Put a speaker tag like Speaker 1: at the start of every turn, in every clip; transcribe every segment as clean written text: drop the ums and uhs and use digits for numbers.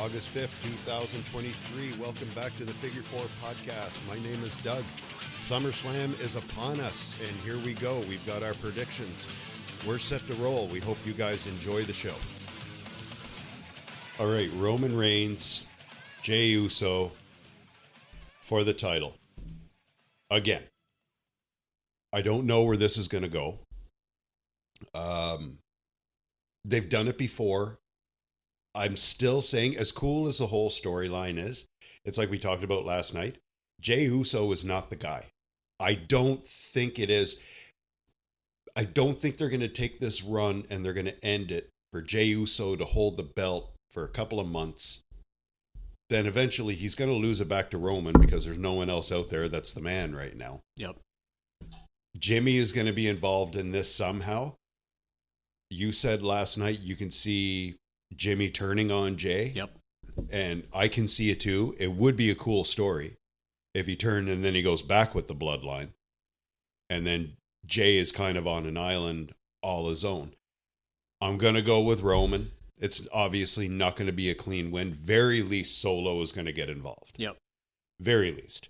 Speaker 1: August 5th, 2023. Welcome back to the Figure Four Podcast. My name is Doug. SummerSlam is upon us, and here we go. We've got our predictions. We're set to roll. We hope you guys enjoy the show. All right, Roman Reigns, Jey Uso for the title. Again, I don't know where this is going to go. They've done it before. I'm still saying, as cool as the whole storyline is, it's like we talked about last night, Jey Uso is not the guy. I don't think it is. I don't think they're going to take this run and they're going to end it for Jey Uso to hold the belt for a couple of months. Then eventually he's going to lose it back to Roman because there's no one else out there that's the man right now.
Speaker 2: Yep.
Speaker 1: Jimmy is going to be involved in this somehow. You said last night you can see Jimmy turning on Jey.
Speaker 2: Yep.
Speaker 1: And I can see it too. It would be a cool story if he turned and then he goes back with the bloodline. And then Jey is kind of on an island all his own. I'm going to go with Roman. It's obviously not going to be a clean win. Very least Solo is going to get involved.
Speaker 2: Yep.
Speaker 1: Very least.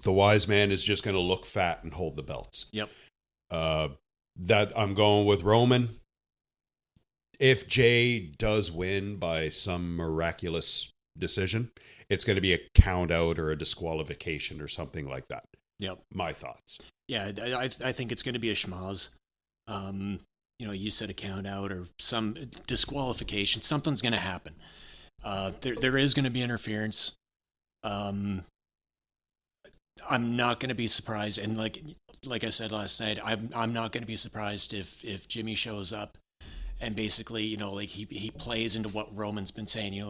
Speaker 1: The wise man is just going to look fat and hold the belts.
Speaker 2: Yep.
Speaker 1: That I'm going with Roman. If Jey does win by some miraculous decision, it's going to be a count out or a disqualification or something like that.
Speaker 2: Yep.
Speaker 1: My thoughts.
Speaker 2: Yeah, I think it's going to be a schmoz. You said a count out or some disqualification. Something's going to happen. There is going to be interference. I'm not going to be surprised, and like I said last night, I'm not going to be surprised if Jimmy shows up. And basically, he plays into what Roman's been saying.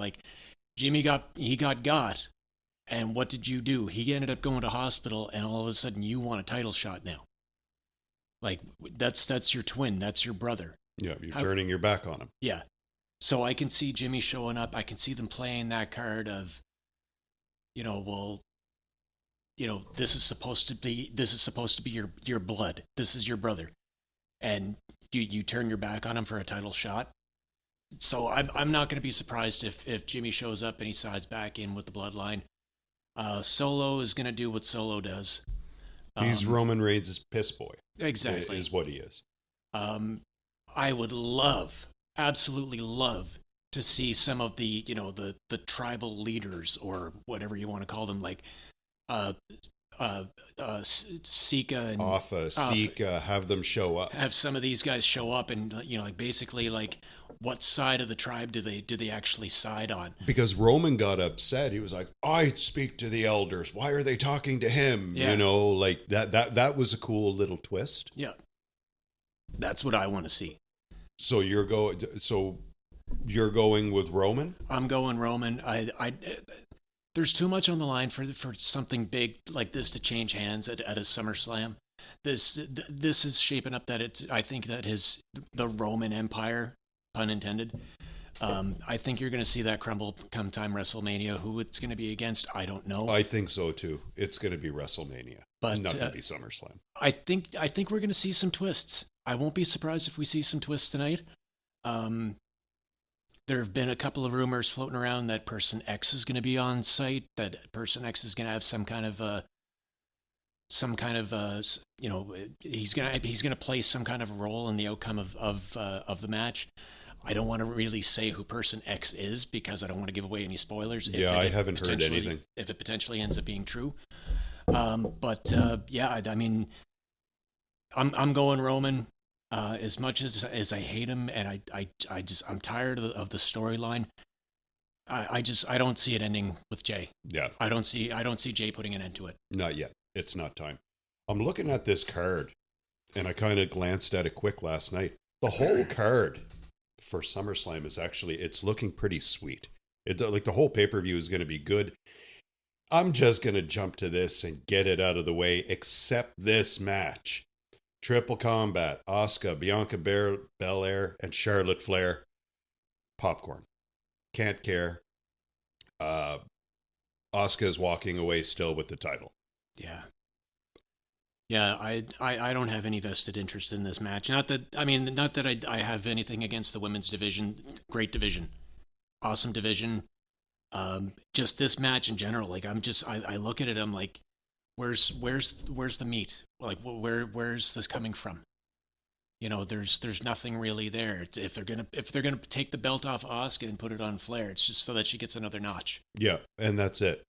Speaker 2: Jimmy got, and what did you do? He ended up going to hospital, and all of a sudden you want a title shot now. That's your twin, that's your brother.
Speaker 1: Yeah, you're turning your back on him.
Speaker 2: Yeah. So I can see Jimmy showing up. I can see them playing that card of, this is supposed to be your blood. This is your brother. And you turn your back on him for a title shot. So I'm not going to be surprised if Jimmy shows up and he sides back in with the bloodline. Solo is going to do what Solo does.
Speaker 1: He's Roman Reigns' piss boy.
Speaker 2: Exactly.
Speaker 1: Is what he is.
Speaker 2: I would absolutely love to see some of the tribal leaders or whatever you want to call them, Sika and
Speaker 1: Alpha, Sika, have them show up.
Speaker 2: Have some of these guys show up and basically what side of the tribe do they actually side on?
Speaker 1: Because Roman got upset. He was like, "I speak to the elders. Why are they talking to him?"
Speaker 2: Yeah.
Speaker 1: That was a cool little twist.
Speaker 2: Yeah. That's what I want to see.
Speaker 1: So you're going with Roman?
Speaker 2: I'm going Roman. There's too much on the line for something big like this to change hands at a SummerSlam. This is shaping up that I think that the Roman Empire, pun intended. I think you're going to see that crumble come time WrestleMania. Who it's going to be against, I don't know.
Speaker 1: I think so too. It's going to be WrestleMania, but not going to be SummerSlam.
Speaker 2: I think we're going to see some twists. I won't be surprised if we see some twists tonight. There have been a couple of rumors floating around that Person X is going to be on site. That Person X is going to have some kind of he's going to play some kind of role in the outcome of the match. I don't want to really say who Person X is because I don't want to give away any spoilers.
Speaker 1: I haven't heard anything.
Speaker 2: If it potentially ends up being true, I'm going Roman. As much as I hate him, and I'm tired of the storyline. I don't see it ending with Jey.
Speaker 1: Yeah,
Speaker 2: I don't see Jey putting an end to it.
Speaker 1: Not yet. It's not time. I'm looking at this card, and I kind of glanced at it quick last night. The whole card for SummerSlam is it's looking pretty sweet. The whole pay-per-view is going to be good. I'm just going to jump to this and get it out of the way, except this match. Triple Combat, Asuka, Bianca Belair, and Charlotte Flair. Popcorn. Can't care. Asuka is walking away still with the title.
Speaker 2: Yeah. Yeah, I don't have any vested interest in this match. Not that I have anything against the women's division. Great division. awesome division. Just this match in general, like I look at it, I'm like, where's the meat? Like, where's this coming from? There's nothing really there. If they're gonna take the belt off Asuka and put it on Flair, it's just so that she gets another notch.
Speaker 1: Yeah, and that's it.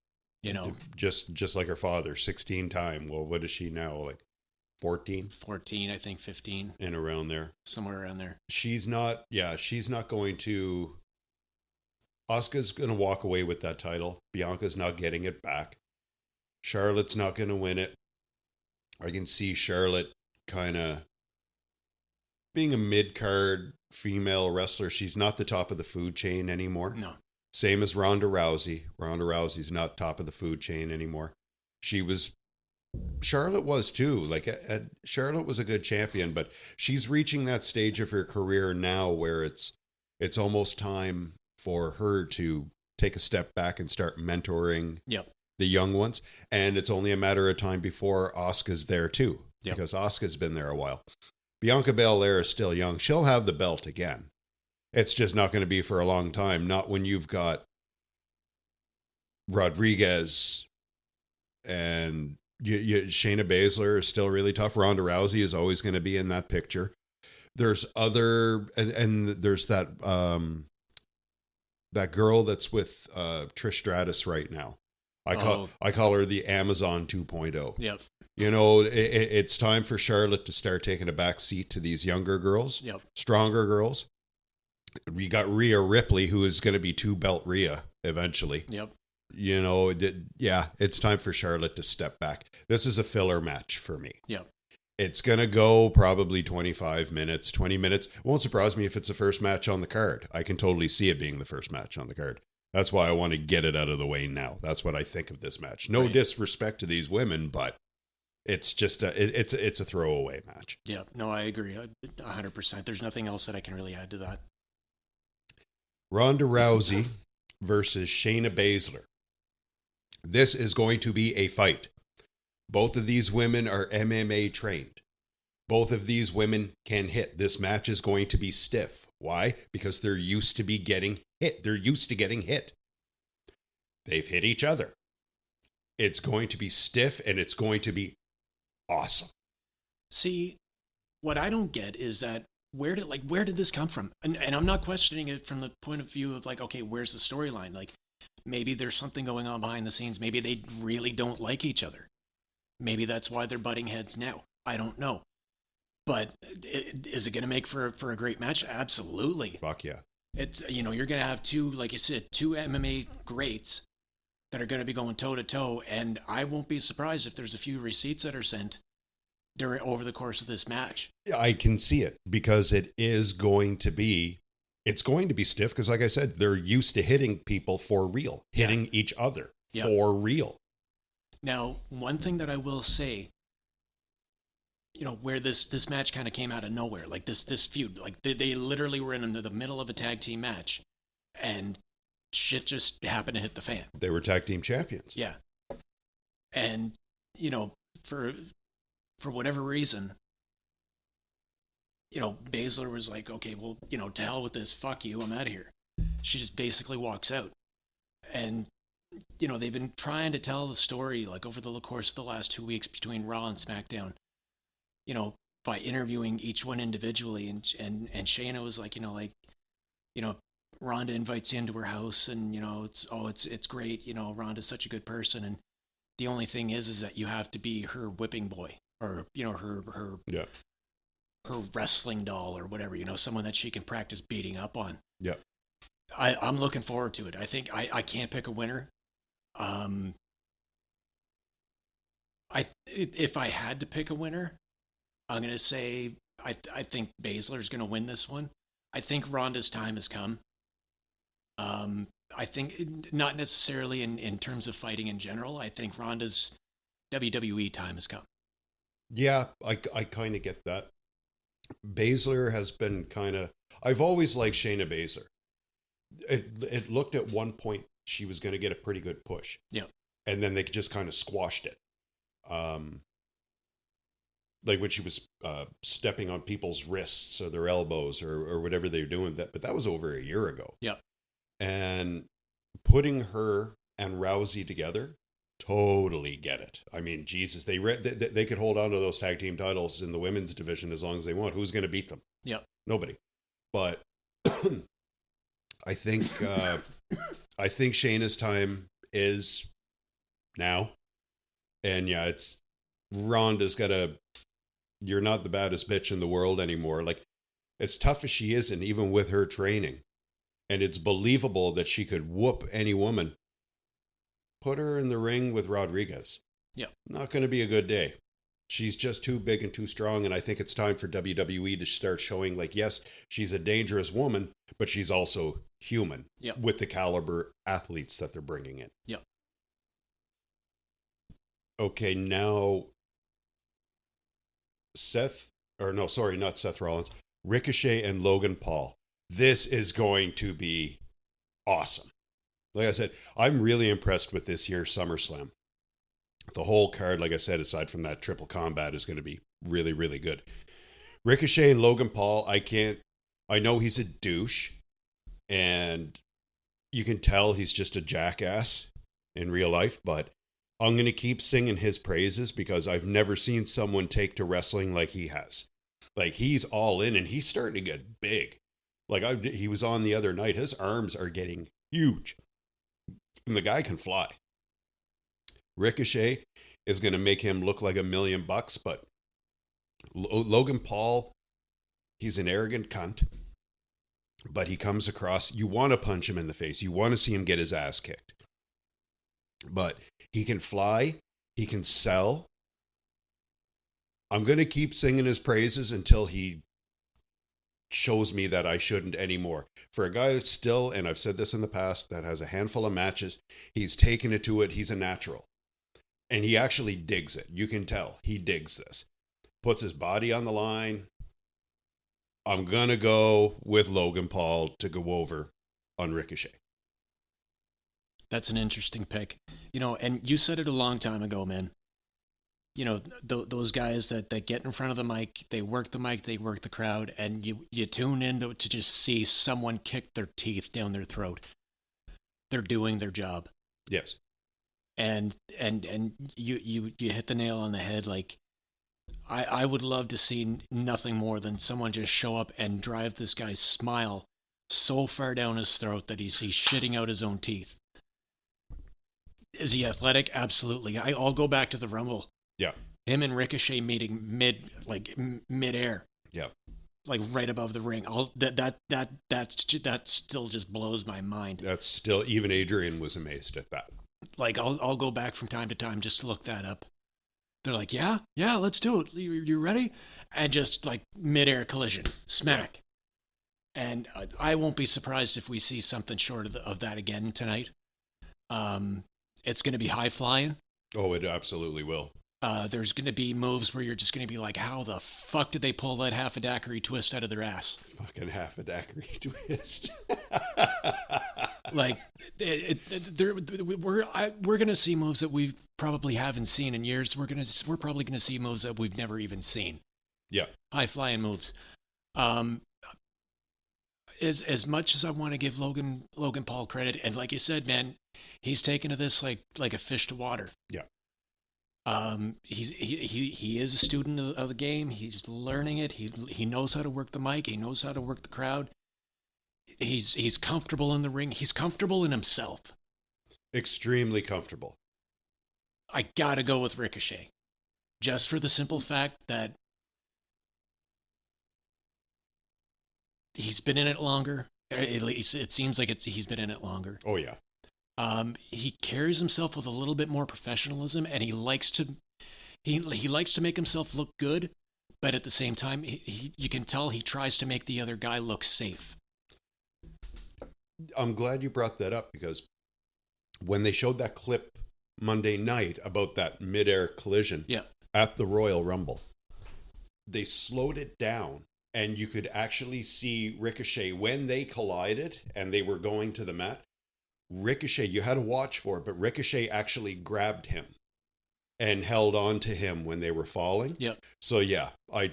Speaker 2: Just
Speaker 1: like her father, 16 time. Well, what is she now? Like 14?
Speaker 2: 14, I think 15.
Speaker 1: And around there.
Speaker 2: Somewhere around there.
Speaker 1: She's not going to. Asuka's going to walk away with that title. Bianca's not getting it back. Charlotte's not going to win it. I can see Charlotte kind of being a mid-card female wrestler. She's not the top of the food chain anymore.
Speaker 2: No.
Speaker 1: Same as Ronda Rousey. Ronda Rousey's not top of the food chain anymore. Charlotte was too. Like, Charlotte was a good champion, but she's reaching that stage of her career now where it's almost time for her to take a step back and start mentoring the young ones. And it's only a matter of time before Asuka's there too, because Asuka's been there a while. Bianca Belair is still young. She'll have the belt again. It's just not going to be for a long time. Not when you've got Rodriguez and Shayna Baszler is still really tough. Ronda Rousey is always going to be in that picture. There's and there's that girl that's with Trish Stratus right now. I call her the Amazon 2.0.
Speaker 2: Yep.
Speaker 1: It's time for Charlotte to start taking a back seat to these younger girls, stronger girls. We got Rhea Ripley, who is going to be 2-belt Rhea eventually.
Speaker 2: Yep.
Speaker 1: It's time for Charlotte to step back. This is a filler match for me.
Speaker 2: Yep.
Speaker 1: It's going to go probably 25 minutes, 20 minutes. Won't surprise me if it's the first match on the card. I can totally see it being the first match on the card. That's why I want to get it out of the way now. That's what I think of this match. No disrespect to these women, but it's just it's a throwaway match.
Speaker 2: Yeah, no, I agree 100%. There's nothing else that I can really add to that.
Speaker 1: Ronda Rousey versus Shayna Baszler. This is going to be a fight. Both of these women are MMA trained. Both of these women can hit. This match is going to be stiff. Why? Because they're used to getting hit. They're used to getting hit. They've hit each other. It's going to be stiff and it's going to be awesome.
Speaker 2: See, what I don't get is that where did this come from? And I'm not questioning it from the point of view of like, okay, where's the storyline? Like, maybe there's something going on behind the scenes. Maybe they really don't like each other. Maybe that's why they're butting heads now. I don't know. But is it going to make for a great match? Absolutely.
Speaker 1: Fuck yeah.
Speaker 2: It's, you're going to have two, like you said, two MMA greats that are going to be going toe to toe. And I won't be surprised if there's a few receipts that are sent over the course of this match.
Speaker 1: I can see it because it's going to be stiff because, like I said, they're used to hitting people for real, hitting each other for real.
Speaker 2: Now, one thing that I will say, where this match kind of came out of nowhere, like this feud, like they literally were in the middle of a tag team match and shit just happened to hit the fan.
Speaker 1: They were tag team champions.
Speaker 2: Yeah. And, for whatever reason, Baszler was like, okay, well, to hell with this, fuck you, I'm out of here. She just basically walks out. And, they've been trying to tell the story, like, over the course of the last 2 weeks between Raw and SmackDown, by interviewing each one individually. And Shayna was like, Ronda invites you into her house and, it's great. Ronda's such a good person. And the only thing is that you have to be her whipping boy or, her wrestling doll or whatever, someone that she can practice beating up on.
Speaker 1: Yeah.
Speaker 2: I'm looking forward to it. I think I can't pick a winner. If I had to pick a winner, I'm going to say I think Baszler's going to win this one. I think Ronda's time has come. I think not necessarily in terms of fighting in general. I think Ronda's WWE time has come.
Speaker 1: Yeah, I kind of get that. Baszler has been I've always liked Shayna Baszler. It looked at one point she was going to get a pretty good push.
Speaker 2: Yeah.
Speaker 1: And then they just kind of squashed it. Like when she was stepping on people's wrists or their elbows or whatever they were doing. But that was over a year ago.
Speaker 2: Yeah.
Speaker 1: And putting her and Rousey together, totally get it. I mean, Jesus, they could hold on to those tag team titles in the women's division as long as they want. Who's going to beat them?
Speaker 2: Yep.
Speaker 1: Nobody. But I think Shayna's time is now. And yeah, it's Ronda's got a, you're not the baddest bitch in the world anymore. Like, as tough as she is, and even with her training, and it's believable that she could whoop any woman, put her in the ring with Rodriguez.
Speaker 2: Yeah.
Speaker 1: Not going to be a good day. She's just too big and too strong. And I think it's time for WWE to start showing, like, yes, she's a dangerous woman, but she's also human.
Speaker 2: Yeah.
Speaker 1: With the caliber athletes that they're bringing in.
Speaker 2: Yeah.
Speaker 1: Okay, now not Seth Rollins. Ricochet and Logan Paul. This is going to be awesome. Like I said, I'm really impressed with this year's SummerSlam. The whole card, like I said, aside from that triple combat, is going to be really, really good. Ricochet and Logan Paul, I know he's a douche, and you can tell he's just a jackass in real life, but I'm going to keep singing his praises because I've never seen someone take to wrestling like he has. Like, he's all in, and he's starting to get big. Like, he was on the other night. His arms are getting huge. And the guy can fly. Ricochet is going to make him look like $1 million, but Logan Paul, he's an arrogant cunt. But he comes across, you want to punch him in the face. You want to see him get his ass kicked. But he can fly. He can sell. I'm going to keep singing his praises until he shows me that I shouldn't anymore. For a guy that's still, and I've said this in the past, that has a handful of matches, he's taken it to it. He's a natural. And he actually digs it. You can tell he digs this. Puts his body on the line. I'm going to go with Logan Paul to go over on Ricochet.
Speaker 2: That's an interesting pick. And you said it a long time ago, man. Those guys that get in front of the mic, they work the crowd, and you tune in to just see someone kick their teeth down their throat. They're doing their job.
Speaker 1: Yes.
Speaker 2: And you hit the nail on the head. Like, I would love to see nothing more than someone just show up and drive this guy's smile so far down his throat that he's shitting out his own teeth. Is he athletic? Absolutely. I'll go back to the Rumble.
Speaker 1: Yeah.
Speaker 2: Him and Ricochet meeting mid-air.
Speaker 1: Yeah.
Speaker 2: Like right above the ring. That still just blows my mind.
Speaker 1: That's still, even Adrian was amazed at that.
Speaker 2: Like, I'll go back from time to time just to look that up. They're like, yeah, let's do it. You ready? And just like mid-air collision, smack. Yeah. And I won't be surprised if we see something short of that again tonight. It's going to be high flying.
Speaker 1: Oh, it absolutely will.
Speaker 2: There's going to be moves where you're just going to be like, how the fuck did they pull that half a daiquiri twist out of their ass?
Speaker 1: Fucking half a daiquiri twist.
Speaker 2: Like, we're going to see moves that we probably haven't seen in years. We're probably going to see moves that we've never even seen.
Speaker 1: Yeah.
Speaker 2: High flying moves. As much as I want to give Logan Paul credit, and like you said, man, he's taken to this like a fish to water.
Speaker 1: Yeah.
Speaker 2: He is a student of the game. He's learning it. He knows how to work the mic. He knows how to work the crowd. He's comfortable in the ring. He's comfortable in himself.
Speaker 1: Extremely comfortable.
Speaker 2: I gotta go with Ricochet, just for the simple fact that he's been in it longer. At least it seems like he's been in it longer.
Speaker 1: Oh yeah.
Speaker 2: He carries himself with a little bit more professionalism, and he likes to make himself look good, but at the same time, you can tell he tries to make the other guy look safe.
Speaker 1: I'm glad you brought that up, because when they showed that clip Monday night about that midair collision at the Royal Rumble, they slowed it down, and you could actually see Ricochet when they collided and they were going to the mat. Ricochet, you had to watch for it, but Ricochet actually grabbed him and held on to him when they were falling.
Speaker 2: Yeah.
Speaker 1: So yeah, I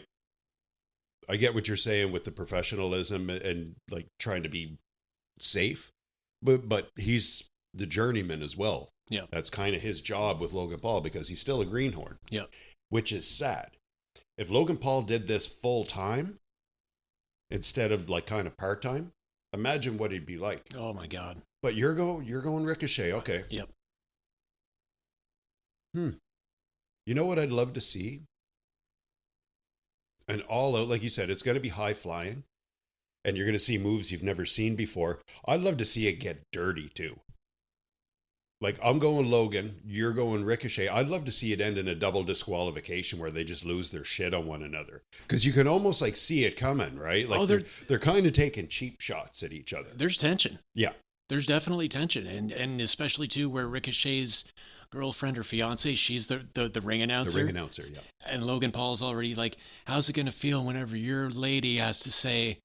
Speaker 1: get what you're saying with the professionalism and like trying to be safe, but he's the journeyman as well.
Speaker 2: Yeah.
Speaker 1: That's kind of his job with Logan Paul because he's still a greenhorn.
Speaker 2: Yeah.
Speaker 1: Which is sad. If Logan Paul did this full time instead of like kind of part time, imagine what he'd be like.
Speaker 2: Oh my God.
Speaker 1: But you're going Ricochet, okay?
Speaker 2: Yep.
Speaker 1: You know what I'd love to see? An all out, like you said, it's going to be high flying, and you're going to see moves you've never seen before. I'd love to see it get dirty too. Like, I'm going Logan, you're going Ricochet. I'd love to see it end in a double disqualification where they just lose their shit on one another. Because you can almost like see it coming, right? Like they're kind of taking cheap shots at each other.
Speaker 2: There's tension.
Speaker 1: Yeah.
Speaker 2: There's definitely tension. And especially too where Ricochet's girlfriend or fiance, she's the ring announcer.
Speaker 1: The ring announcer, yeah.
Speaker 2: And Logan Paul's already like, how's it going to feel whenever your lady has to say,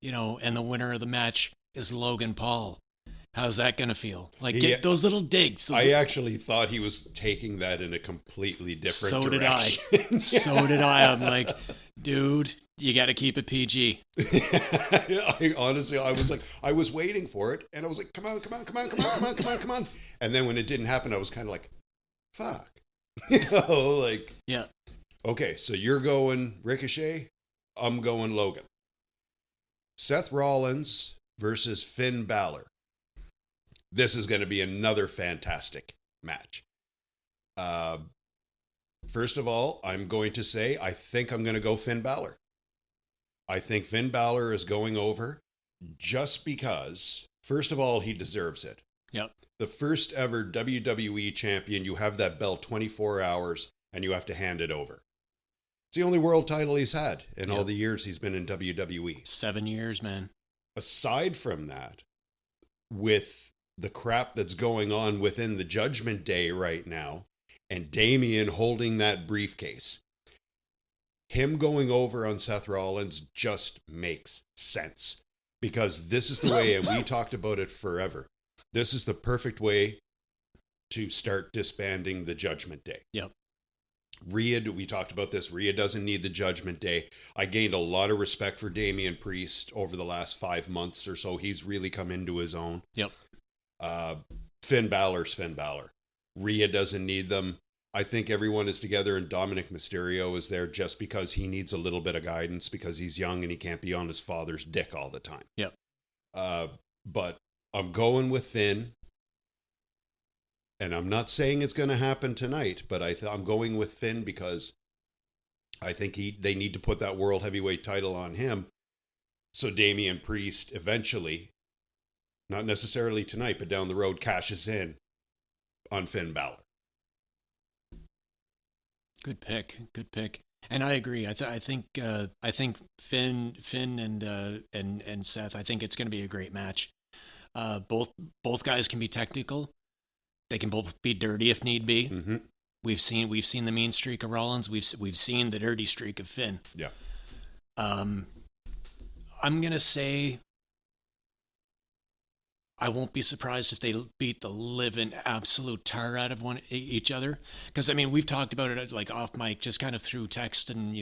Speaker 2: and the winner of the match is Logan Paul? How's that going to feel? Like, get those little digs.
Speaker 1: I actually thought he was taking that in a completely different direction.
Speaker 2: So did I. I'm like, dude, you got to keep it PG.
Speaker 1: Honestly, I was waiting for it, and I was like, come on. And then when it didn't happen, I was kind of like, fuck.
Speaker 2: Yeah.
Speaker 1: Okay, so you're going Ricochet, I'm going Logan. Seth Rollins versus Finn Balor. This is going to be another fantastic match. First of all, I'm going to say I think I'm going to go Finn Balor. I think Finn Balor is going over just because, first of all, he deserves it.
Speaker 2: Yep.
Speaker 1: The first ever WWE champion, you have that belt 24 hours and you have to hand it over. It's the only world title he's had in all the years he's been in WWE.
Speaker 2: 7 years, man.
Speaker 1: Aside from that, with the crap that's going on within the Judgment Day right now, and Damian holding that briefcase, him going over on Seth Rollins just makes sense. Because this is the way, and we talked about it forever, this is the perfect way to start disbanding the Judgment Day.
Speaker 2: Yep.
Speaker 1: Rhea, we talked about this. Rhea doesn't need the Judgment Day. I gained a lot of respect for Damian Priest over the last 5 months or so. He's really come into his own.
Speaker 2: Yep.
Speaker 1: Finn Balor's Finn Balor. Rhea doesn't need them. I think everyone is together, and Dominic Mysterio is there just because he needs a little bit of guidance because he's young and he can't be on his father's dick all the time.
Speaker 2: Yep.
Speaker 1: But I'm going with Finn. And I'm not saying it's going to happen tonight, but I'm going with Finn because I think they need to put that World Heavyweight title on him. So Damian Priest eventually, not necessarily tonight, but down the road, cashes in on Finn Balor.
Speaker 2: Good pick. And I agree. I think Finn and Seth. I think it's going to be a great match. Both guys can be technical. They can both be dirty if need be.
Speaker 1: Mm-hmm.
Speaker 2: We've seen the mean streak of Rollins. We've seen the dirty streak of Finn.
Speaker 1: Yeah.
Speaker 2: I'm gonna say I won't be surprised if they beat the living absolute tar out of each other. Because I mean, we've talked about it like off mic, just kind of through text and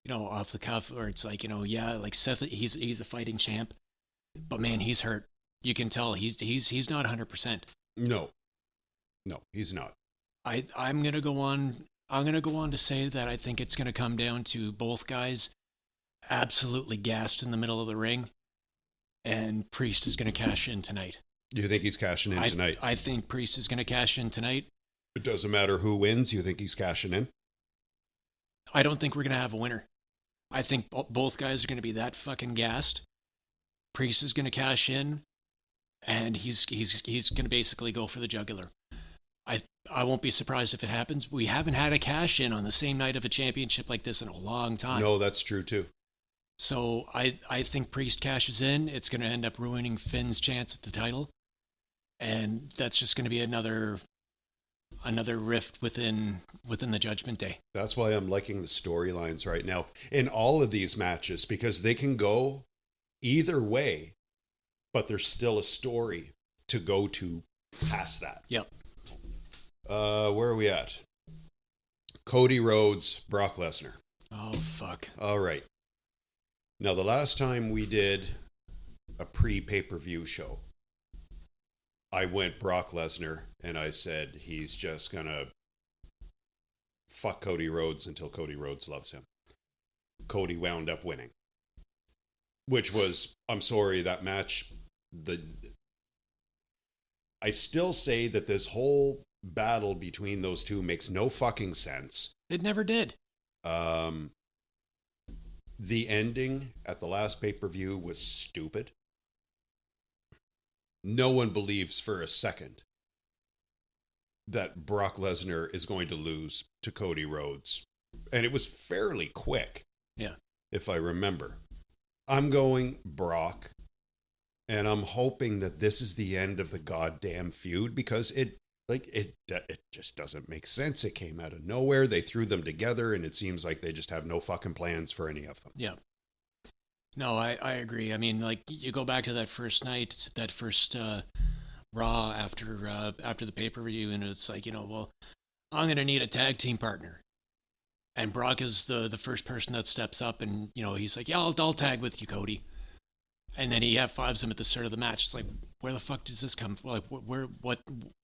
Speaker 2: off the cuff, where it's like like Seth, he's a fighting champ, but man, he's hurt. You can tell he's not 100%.
Speaker 1: No, he's not.
Speaker 2: I'm gonna go on. I'm gonna go on to say that I think it's gonna come down to both guys absolutely gassed in the middle of the ring, and Priest is gonna cash in tonight.
Speaker 1: You think he's cashing in tonight?
Speaker 2: I think Priest is gonna cash in tonight.
Speaker 1: It doesn't matter who wins. You think he's cashing in?
Speaker 2: I don't think we're gonna have a winner. I think both guys are gonna be that fucking gassed. Priest is gonna cash in. And he's going to basically go for the jugular. I won't be surprised if it happens. We haven't had a cash in on the same night of a championship like this in a long time.
Speaker 1: No, that's true too.
Speaker 2: So I think Priest cashes in. It's going to end up ruining Finn's chance at the title, and that's just going to be another rift within the Judgment Day.
Speaker 1: That's why I'm liking the storylines right now in all of these matches, because they can go either way. But there's still a story to go to past that.
Speaker 2: Yep.
Speaker 1: Where are we at? Cody Rhodes, Brock Lesnar.
Speaker 2: Oh, fuck.
Speaker 1: All right. Now, the last time we did a pre-pay-per-view show, I went Brock Lesnar, and I said he's just going to fuck Cody Rhodes until Cody Rhodes loves him. Cody wound up winning, which was, I'm sorry, that match, I still say that this whole battle between those two makes no fucking sense.
Speaker 2: It never did.
Speaker 1: The ending at the last pay-per-view was stupid. No one believes for a second that Brock Lesnar is going to lose to Cody Rhodes. And it was fairly quick.
Speaker 2: Yeah.
Speaker 1: If I remember. I'm going Brock. And I'm hoping that this is the end of the goddamn feud, because it just doesn't make sense. It came out of nowhere. They threw them together, and it seems like they just have no fucking plans for any of them.
Speaker 2: Yeah. No, I agree. I mean, like, you go back to that first night, that first Raw after the pay-per-view, and it's like, well, I'm going to need a tag team partner. And Brock is the first person that steps up, and, he's like, yeah, I'll tag with you, Cody. And then he F5s him at the start of the match. It's like, where the fuck does this come from? Like, where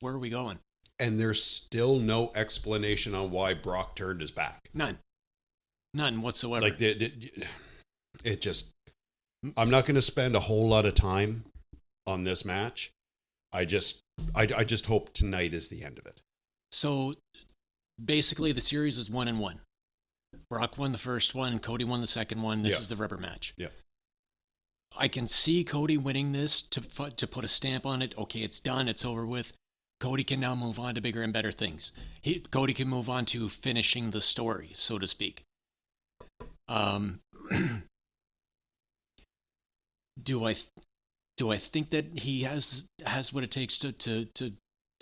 Speaker 2: are we going?
Speaker 1: And there's still no explanation on why Brock turned his back.
Speaker 2: None whatsoever.
Speaker 1: Like, it just... I'm not going to spend a whole lot of time on this match. I just hope tonight is the end of it.
Speaker 2: So, basically, the series is 1-1. Brock won the first one. Cody won the second one. This is the rubber match.
Speaker 1: Yeah.
Speaker 2: I can see Cody winning this to put a stamp on it. Okay, it's done. It's over with. Cody can now move on to bigger and better things. Cody can move on to finishing the story, so to speak. Do I think that he has what it takes to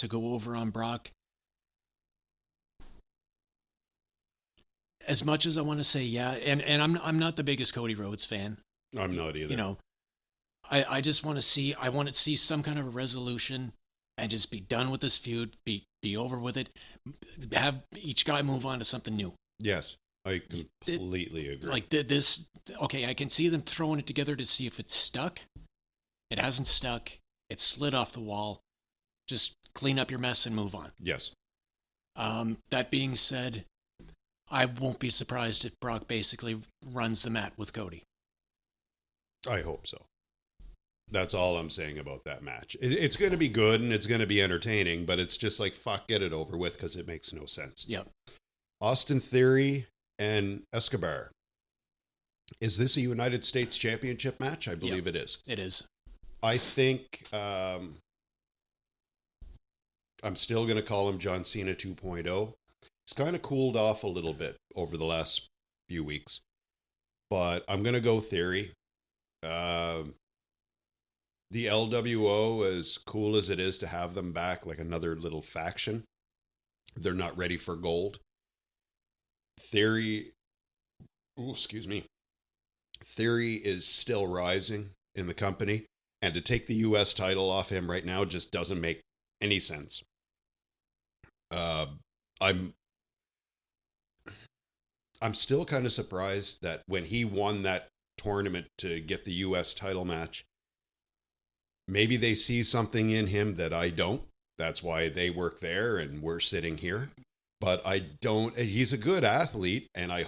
Speaker 2: go over on Brock? As much as I want to say yeah, and I'm not the biggest Cody Rhodes fan.
Speaker 1: I'm not either.
Speaker 2: I just want to see some kind of a resolution and just be done with this feud, be over with it, have each guy move on to something new.
Speaker 1: Yes, I completely agree.
Speaker 2: Like this, okay, I can see them throwing it together to see if it's stuck. It hasn't stuck. It slid off the wall. Just clean up your mess and move on.
Speaker 1: Yes.
Speaker 2: That being said, I won't be surprised if Brock basically runs the mat with Cody.
Speaker 1: I hope so. That's all I'm saying about that match. It's going to be good and it's going to be entertaining, but it's just like, fuck, get it over with, because it makes no sense.
Speaker 2: Yep.
Speaker 1: Austin Theory and Escobar. Is this a United States Championship match? I believe it is.
Speaker 2: It is.
Speaker 1: I think I'm still going to call him John Cena 2.0. He's kind of cooled off a little bit over the last few weeks, but I'm going to go Theory. The LWO, as cool as it is to have them back, like another little faction, they're not ready for gold. Theory is still rising in the company, and to take the US title off him right now just doesn't make any sense. I'm still kind of surprised that when he won that tournament to get the US title match, maybe they see something in him that I don't. That's why they work there and we're sitting here. But I don't. He's a good athlete, and I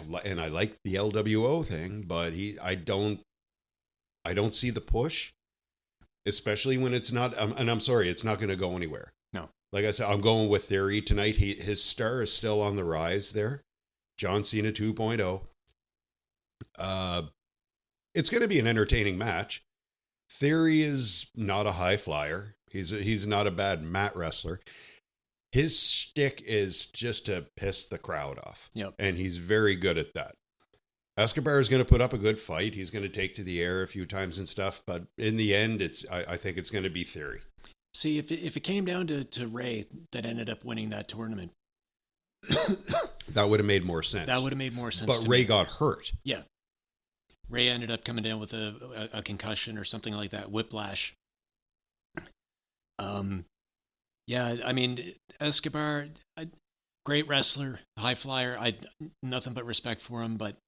Speaker 1: like the LWO thing, but I don't see the push, especially when it's not. And I'm sorry, it's not going to go anywhere.
Speaker 2: No.
Speaker 1: Like I said, I'm going with Theory tonight. His star is still on the rise there. John Cena 2.0. It's going to be an entertaining match. Theory is not a high flyer. He's not a bad mat wrestler. His shtick is just to piss the crowd off.
Speaker 2: Yep.
Speaker 1: And he's very good at that. Escobar is going to put up a good fight. He's going to take to the air a few times and stuff. But in the end, I think it's going to be Theory.
Speaker 2: See, if it came down to Ray that ended up winning that tournament,
Speaker 1: that would have made more sense. But Ray got hurt.
Speaker 2: Yeah. Ray ended up coming down with a concussion or something like that, whiplash. Yeah, I mean, Escobar, great wrestler, high flyer. Nothing but respect for him, but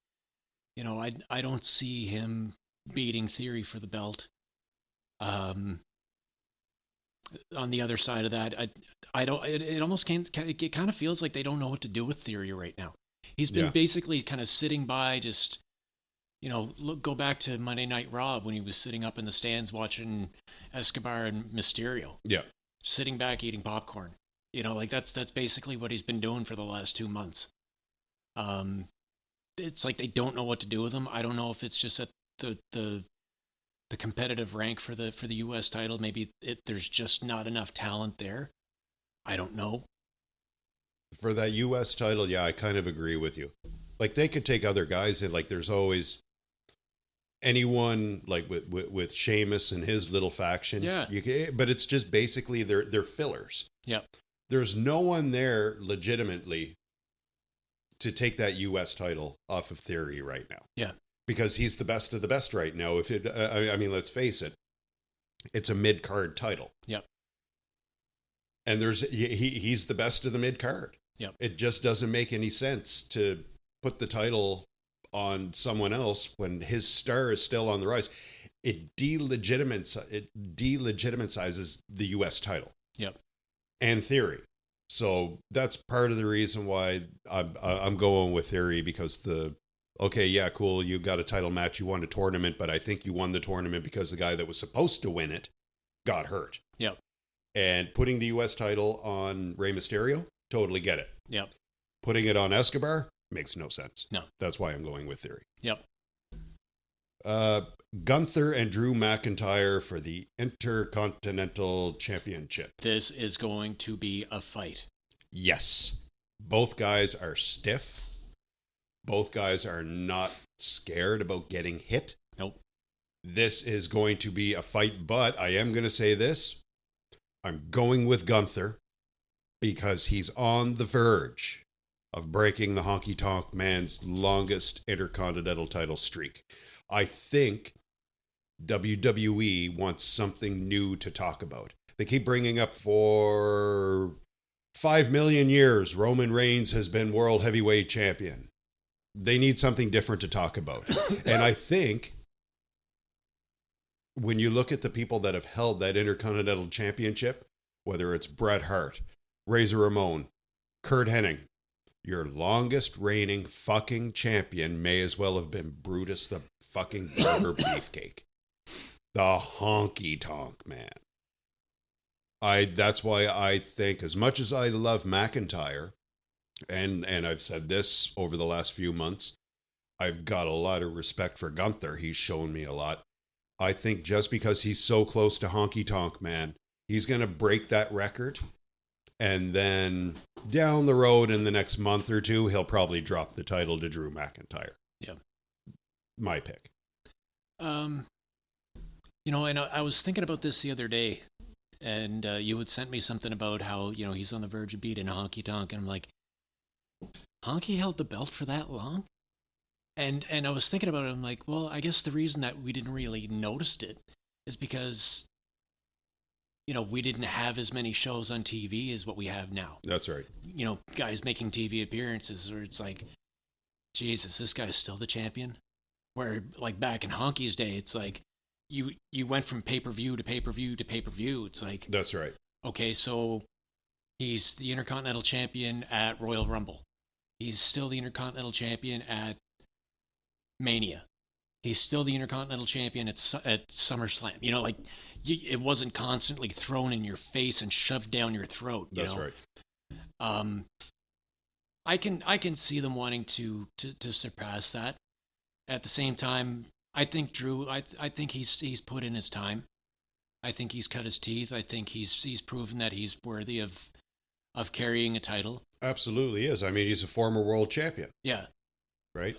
Speaker 2: I don't see him beating Theory for the belt. on the other side of that, I don't. It almost it kind of feels like they don't know what to do with Theory right now. He's been
Speaker 1: Yeah.
Speaker 2: basically kind of sitting by, just go back to Monday Night Raw when he was sitting up in the stands watching Escobar and Mysterio,
Speaker 1: Yeah.
Speaker 2: sitting back eating popcorn. Like that's basically what he's been doing for the last 2 months. It's like they don't know what to do with him. I don't know if it's just that the competitive rank for the U.S. title, maybe there's just not enough talent there. I don't know.
Speaker 1: For that U.S. title, yeah, I kind of agree with you. Like they could take other guys in. Like there's always anyone like with Sheamus and his little faction.
Speaker 2: Yeah.
Speaker 1: But it's just basically they're fillers.
Speaker 2: Yep.
Speaker 1: There's no one there legitimately to take that U.S. title off of Theory right now.
Speaker 2: Yeah.
Speaker 1: Because he's the best of the best right now. If it, I mean, let's face it, it's a mid card title.
Speaker 2: Yep.
Speaker 1: And he's the best of the mid card.
Speaker 2: Yep.
Speaker 1: It just doesn't make any sense to put the title on someone else when his star is still on the rise. It delegitimizes the U.S. title.
Speaker 2: Yep.
Speaker 1: And Theory. So that's part of the reason why I'm going with Theory, because okay, yeah, cool, you got a title match, you won a tournament, but I think you won the tournament because the guy that was supposed to win it got hurt.
Speaker 2: Yep.
Speaker 1: And putting the U.S. title on Rey Mysterio, totally get it.
Speaker 2: Yep.
Speaker 1: Putting it on Escobar makes no sense.
Speaker 2: No.
Speaker 1: That's why I'm going with Theory.
Speaker 2: Yep.
Speaker 1: Gunther and Drew McIntyre for the Intercontinental Championship.
Speaker 2: This is going to be a fight.
Speaker 1: Yes. Both guys are stiff. Both guys are not scared about getting hit.
Speaker 2: Nope.
Speaker 1: This is going to be a fight, but I am going to say this. I'm going with Gunther because he's on the verge of breaking the Honky Tonk Man's longest Intercontinental title streak. I think WWE wants something new to talk about. They keep bringing up for 5 million years, Roman Reigns has been world heavyweight champion. They need something different to talk about. And I think when you look at the people that have held that Intercontinental Championship, whether it's Bret Hart, Razor Ramon, Kurt Hennig, your longest reigning fucking champion may as well have been Brutus the fucking Barber Beefcake. The Honky Tonk Man. That's why I think, as much as I love McIntyre, and I've said this over the last few months, I've got a lot of respect for Gunther. He's shown me a lot. I think just because he's so close to Honky Tonk Man, he's going to break that record. And then down the road in the next month or two, he'll probably drop the title to Drew McIntyre.
Speaker 2: Yeah.
Speaker 1: My pick.
Speaker 2: And I was thinking about this the other day, and you had sent me something about how, he's on the verge of beating a Honky Tonk, and I'm like, Honky held the belt for that long? And I was thinking about it, I'm like, well, I guess the reason that we didn't really notice it is because, we didn't have as many shows on TV as what we have now.
Speaker 1: That's right.
Speaker 2: Guys making TV appearances where it's like, Jesus, this guy's still the champion? Where, like, back in Honky's day, it's like, you went from pay-per-view to pay-per-view to pay-per-view. It's like...
Speaker 1: That's right.
Speaker 2: Okay, so he's the Intercontinental Champion at Royal Rumble. He's still the Intercontinental Champion at Mania. He's still the Intercontinental Champion at SummerSlam. It wasn't constantly thrown in your face and shoved down your throat.
Speaker 1: That's right.
Speaker 2: I can see them wanting to surpass that. At the same time, I think Drew. I think he's put in his time. I think he's cut his teeth. I think he's proven that he's worthy of carrying a title.
Speaker 1: Absolutely is. I mean, he's a former world champion.
Speaker 2: Yeah.
Speaker 1: Right.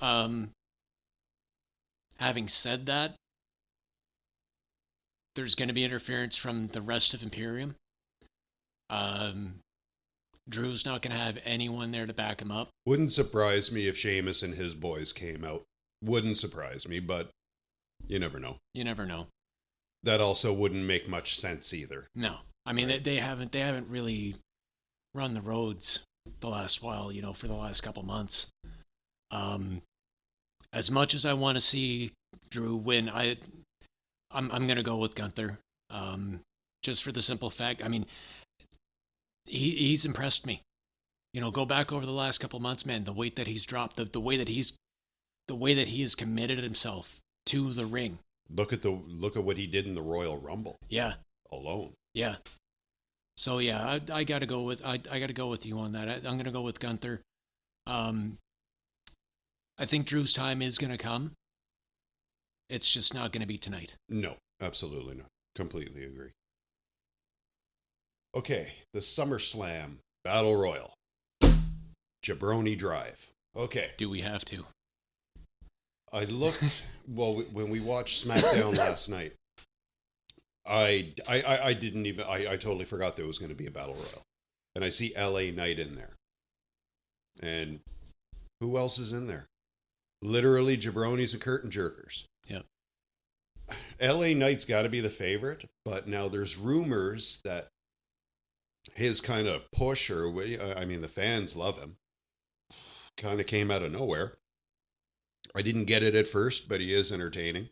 Speaker 2: Having said that, there's going to be interference from the rest of Imperium. Drew's not going to have anyone there to back him up.
Speaker 1: Wouldn't surprise me if Sheamus and his boys came out. Wouldn't surprise me, but you never know.
Speaker 2: You never know.
Speaker 1: That also wouldn't make much sense either.
Speaker 2: No. I mean,
Speaker 1: right.
Speaker 2: they haven't really run the roads the last while, for the last couple months. As much as I want to see Drew win, I'm going to go with Gunther. just for the simple fact. I mean, he's impressed me. Go back over the last couple months, man. The weight that he's dropped, the way that he has committed himself to the ring.
Speaker 1: Look at what he did in the Royal Rumble.
Speaker 2: Yeah.
Speaker 1: Alone.
Speaker 2: Yeah. So yeah, I gotta go with you on that. I'm gonna go with Gunther. I think Drew's time is gonna come. It's just not gonna be tonight.
Speaker 1: No, absolutely not. Completely agree. Okay, the SummerSlam Battle Royal. Jabroni Drive. Okay.
Speaker 2: Do we have to?
Speaker 1: I looked, when we watched SmackDown last night, I didn't even, I totally forgot there was going to be a Battle Royal. And I see LA Knight in there. And who else is in there? Literally jabronis and curtain jerkers.
Speaker 2: Yep.
Speaker 1: LA Knight's got to be the favorite, but now there's rumors that his kind of push, the fans love him, kind of came out of nowhere. I didn't get it at first, but he is entertaining.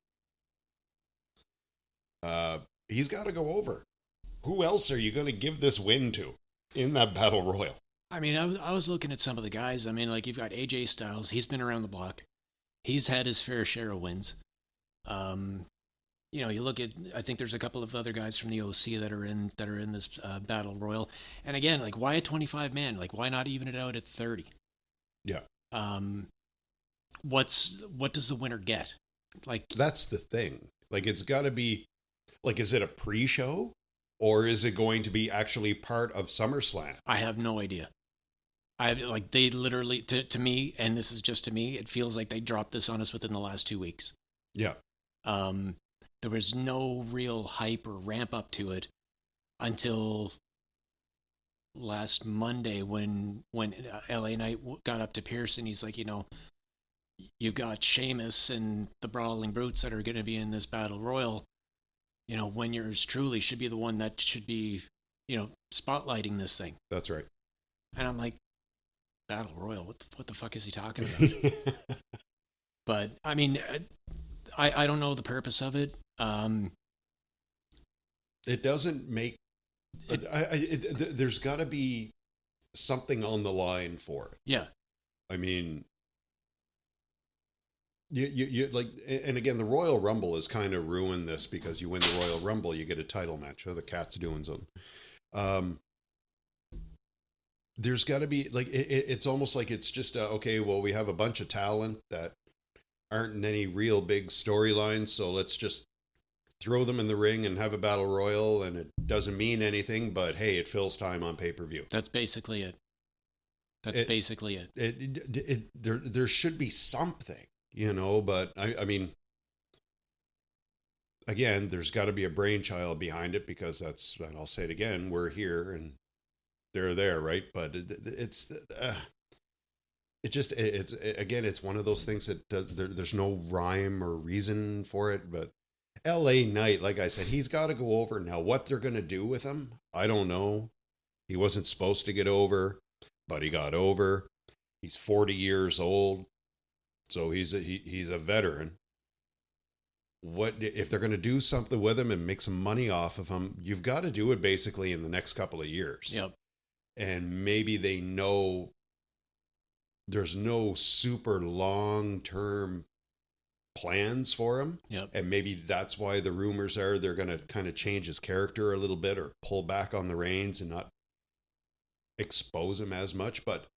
Speaker 1: He's got to go over. Who else are you going to give this win to in that Battle Royal?
Speaker 2: I mean, I was looking at some of the guys. I mean, like, you've got AJ Styles. He's been around the block. He's had his fair share of wins. You look at, I think there's a couple of other guys from the OC that are in this Battle Royal. And again, like, why a 25-man? Like, why not even it out at 30?
Speaker 1: Yeah.
Speaker 2: What does the winner get? Like,
Speaker 1: that's the thing. Like, it's got to be, like, is it a pre-show or is it going to be actually part of SummerSlam?
Speaker 2: I have no idea. They literally, to me, and this is just to me, it feels like they dropped this on us within the last 2 weeks.
Speaker 1: Yeah.
Speaker 2: There was no real hype or ramp up to it until last Monday when LA Knight got up to Pearson. He's like, you've got Sheamus and the Brawling Brutes that are going to be in this Battle Royal. When yours truly should be the one that should be, spotlighting this thing.
Speaker 1: That's right.
Speaker 2: And I'm like, Battle Royal? What the fuck is he talking about? But I mean, I don't know the purpose of it.
Speaker 1: It doesn't make. There's got to be something on the line for it.
Speaker 2: Yeah.
Speaker 1: I mean, you like, and again, the Royal Rumble has kind of ruined this because you win the Royal Rumble, you get a title match. Oh, the cat's doing something. There's got to be, like, it's almost like it's just okay. Well, we have a bunch of talent that aren't in any real big storylines, so let's just throw them in the ring and have a Battle Royal, and it doesn't mean anything, but hey, it fills time on pay-per-view.
Speaker 2: That's basically it. Basically it.
Speaker 1: There should be something, but I mean, again, there's got to be a brainchild behind it because and I'll say it again, we're here and they're there, right? But it's one of those things that there's no rhyme or reason for it, but LA Knight, like I said, he's got to go over. Now, what they're going to do with him, I don't know. He wasn't supposed to get over, but he got over. He's 40 years old, so he's a veteran. What if they're going to do something with him and make some money off of him? You've got to do it basically in the next couple of years.
Speaker 2: Yep.
Speaker 1: And maybe they know there's no super long-term plans for him.
Speaker 2: Yep.
Speaker 1: And maybe that's why the rumors are they're going to kind of change his character a little bit or pull back on the reins and not expose him as much. But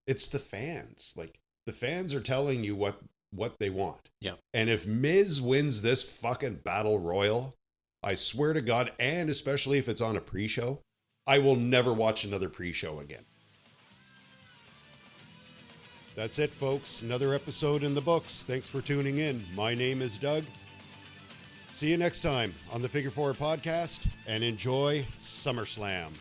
Speaker 1: it's the fans. Like, the fans are telling you what they want.
Speaker 2: Yep.
Speaker 1: And if Miz wins this fucking Battle Royal, I swear to God, and especially if it's on a pre-show, I will never watch another pre-show again. That's it, folks. Another episode in the books. Thanks for tuning in. My name is Doug. See you next time on the Figure Four Podcast, and enjoy SummerSlam.